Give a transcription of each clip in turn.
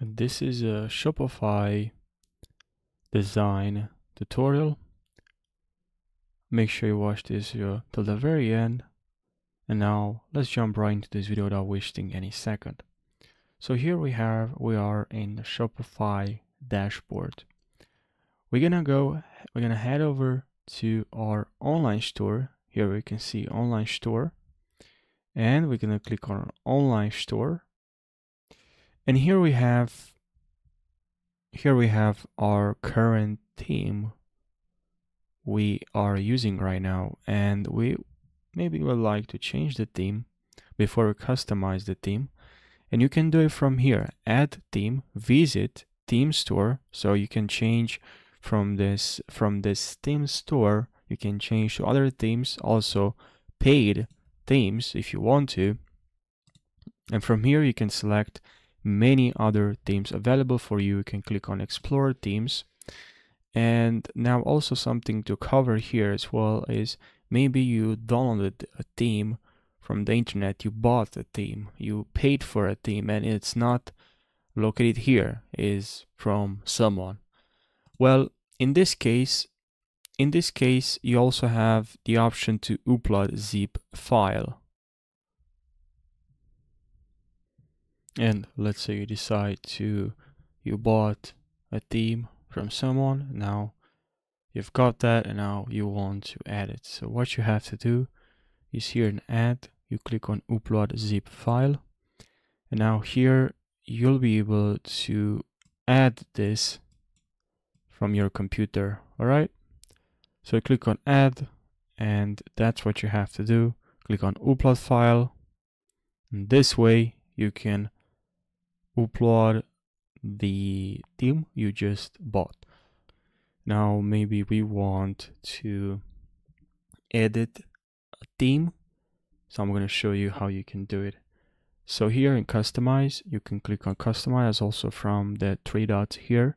And this is a Shopify design tutorial. Make sure you watch this till the very end. And now let's jump right into this video without wasting any second. So here we are in the Shopify dashboard. We're gonna head over to our online store. Here we can see online store, and we're gonna click on online store. And here we have our current theme we are using right now, and we maybe would like to change the theme before we customize the theme. And you can do it from here, add theme, visit theme store. So you can change from this theme store, you can change to other themes, also paid themes if you want to. And from here you can select many other themes available for you. You can click on explore themes. And now also something to cover here as well is maybe you downloaded a theme from the internet, you bought a theme, you paid for a theme, and it's not located here, is from someone. Well, in this case you also have the option to upload zip file. And let's say you decide you bought a theme from someone, now you've got that, and now you want to add it. So what you have to do is here in add, you click on upload zip file, and now here you'll be able to add this from your computer. All right, so click on add, and that's what you have to do. Click on upload file, and this way you can upload the theme you just bought. Now maybe we want to edit a theme, so I'm going to show you how you can do it. So here in customize, you can click on customize, also from the three dots here.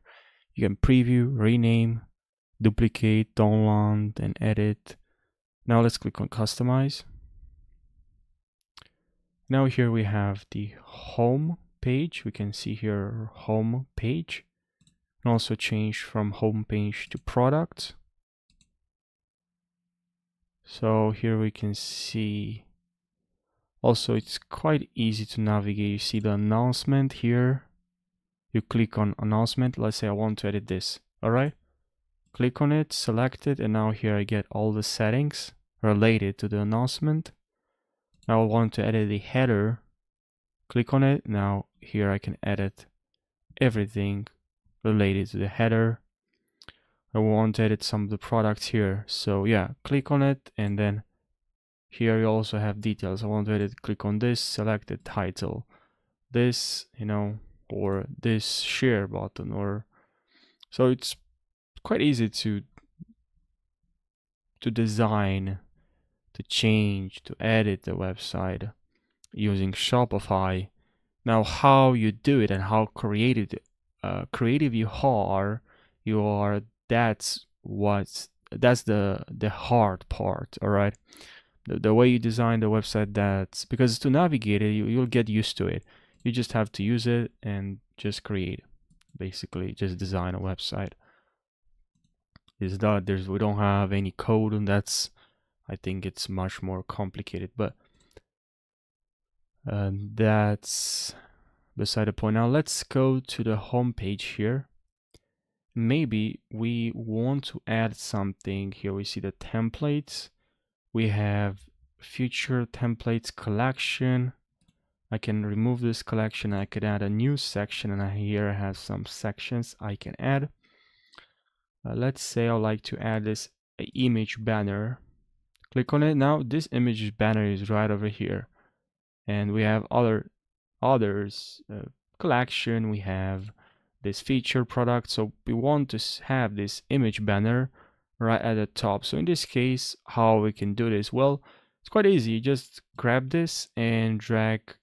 You can preview, rename, duplicate, download, and edit. Now let's click on customize. Now here we have the home page. We can see here home page, and also change from home page to product. So here we can see also it's quite easy to navigate. You see the announcement here. You click on announcement. Let's say I want to edit this. All right, click on it, select it, and now here I get all the settings related to the announcement. Now I want to edit the header. Click on it. Now here I can edit everything related to the header. I want to edit some of the products here. So yeah, click on it, and then here you also have details. I want to edit, click on this, select the title, this, or this share button, or so it's quite easy to design, to change, to edit the website using Shopify. Now how you do it and how creative you are, that's the hard part. All right, the way you design the website, that's because to navigate it, you'll get used to it. You just have to use it and just create, basically just design a website. Is that we don't have any code, and I think it's much more complicated, but that's beside the point. Now let's go to the home page here. Maybe we want to add something here. We see the templates. We have future templates collection. I can remove this collection. I could add a new section, and here I have some sections I can add. Let's say I'd like to add this image banner. Click on it. Now this image banner is right over here, and we have others collection. We have this feature product, so we want to have this image banner right at the top. So in this case, how we can do this? Well, it's quite easy. You just grab this and drag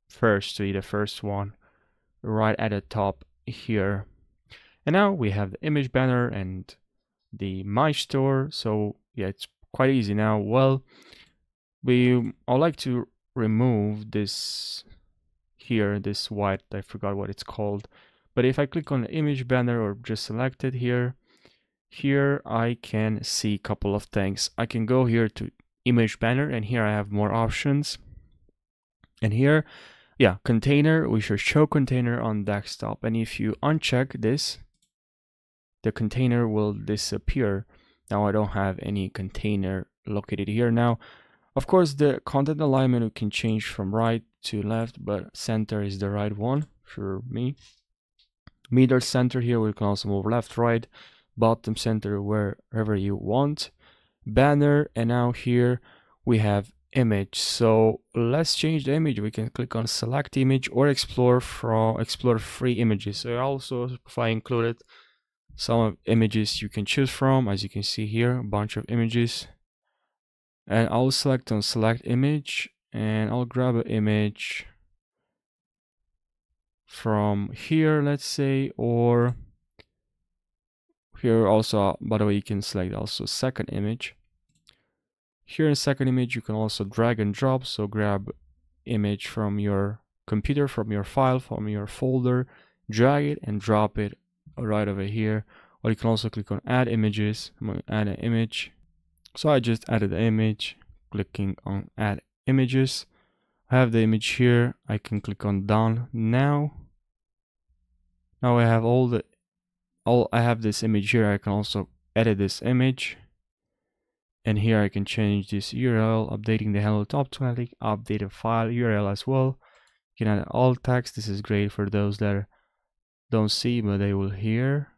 first to the first one right at the top here, and now we have the image banner and the my store. So yeah, it's quite easy now. Well, I'd like to remove this here, this white, I forgot what it's called. But if I click on the image banner or just select it here I can see a couple of things. I can go here to image banner, and here I have more options. And here, yeah, container, we should show container on desktop. And if you uncheck this, the container will disappear. Now I don't have any container located here. Now, of course, the content alignment we can change from right to left, but center is the right one for me. Middle center here, we can also move left, right, bottom center, wherever you want. Banner, and now here we have image. So let's change the image. We can click on select image or explore free images. So also, if I included some images you can choose from, as you can see here, a bunch of images. And I'll select on select image, and I'll grab an image from here, let's say, or here also, by the way, you can select also second image. Here in second image, you can also drag and drop. So grab image from your computer, from your file, from your folder, drag it and drop it right over here. Or you can also click on add images. I'm going to add an image. So I just added the image, clicking on add images. I have the image here. I can click on done now. Now I have I have this image here. I can also edit this image. And here I can change this URL, updating the hello to automatic, update a file URL as well. You can add alt text. This is great for those that don't see, but they will hear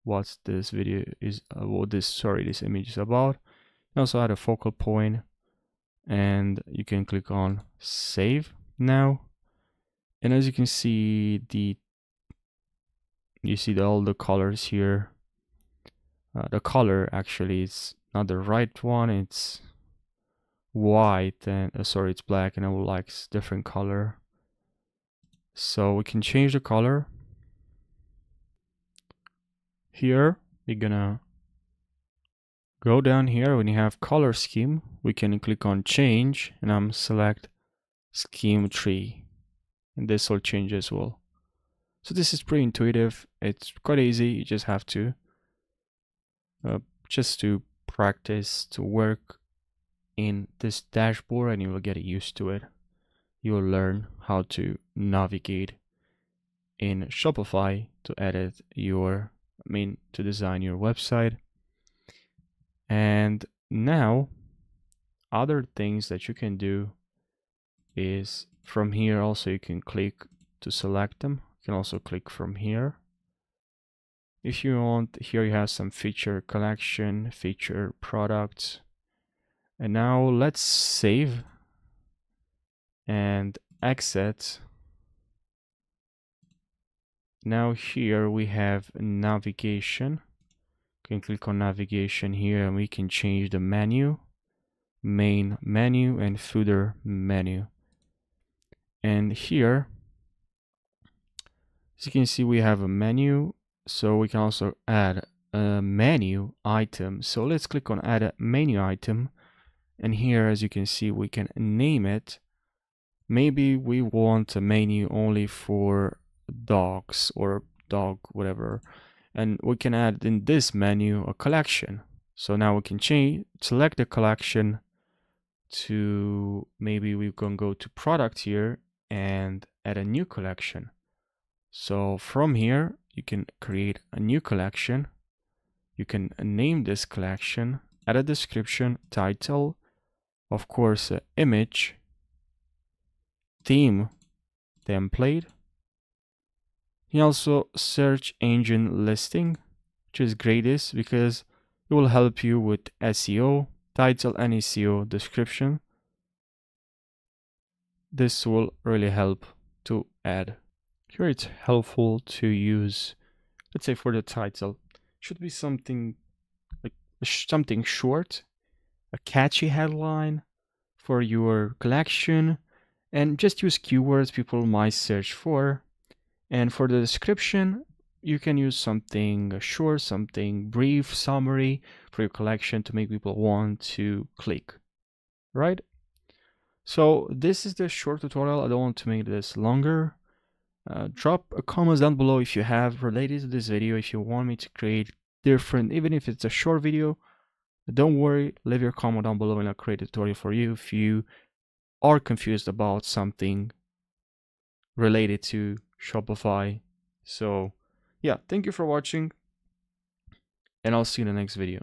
what this video is, this image is about. You also add a focal point, and you can click on save now. And as you can see, all the colors here. The color actually is not the right one, it's white, and sorry, it's black, and I would like different color. So we can change the color. Here we're gonna go down here. When you have color scheme, we can click on change, and I'm select scheme 3, and this will change as well. So this is pretty intuitive. It's quite easy. You just have to practice to work in this dashboard, and you will get used to it. You will learn how to navigate in Shopify to edit to design your website. And now other things that you can do is from here also you can click to select them. You can also click from here. If you want, here you have some feature collection, feature products. And now let's save and exit. Now here we have navigation. You can click on navigation here, and we can change the menu, main menu and footer menu. And here, as you can see, we have a menu. So we can also add a menu item. So let's click on add a menu item. And here, as you can see, we can name it. Maybe we want a menu only for dogs or dog, whatever. And we can add in this menu a collection. So now we can select the collection to, maybe we can go to product here and add a new collection. So from here, you can create a new collection. You can name this collection, add a description, title, of course, image, theme, template. You also search engine listing, which is great because it will help you with SEO, title and SEO description. This will really help to add. Here it's helpful to use, let's say for the title, should be something like something short, a catchy headline for your collection, and just use keywords people might search for. And for the description, you can use something short, something brief, summary for your collection to make people want to click, right? So this is the short tutorial. I don't want to make this longer. Drop a comment down below if you have related to this video, if you want me to create different, even if it's a short video. Don't worry, leave your comment down below and I'll create a tutorial for you if you are confused about something related to Shopify. So yeah, thank you for watching and I'll see you in the next video.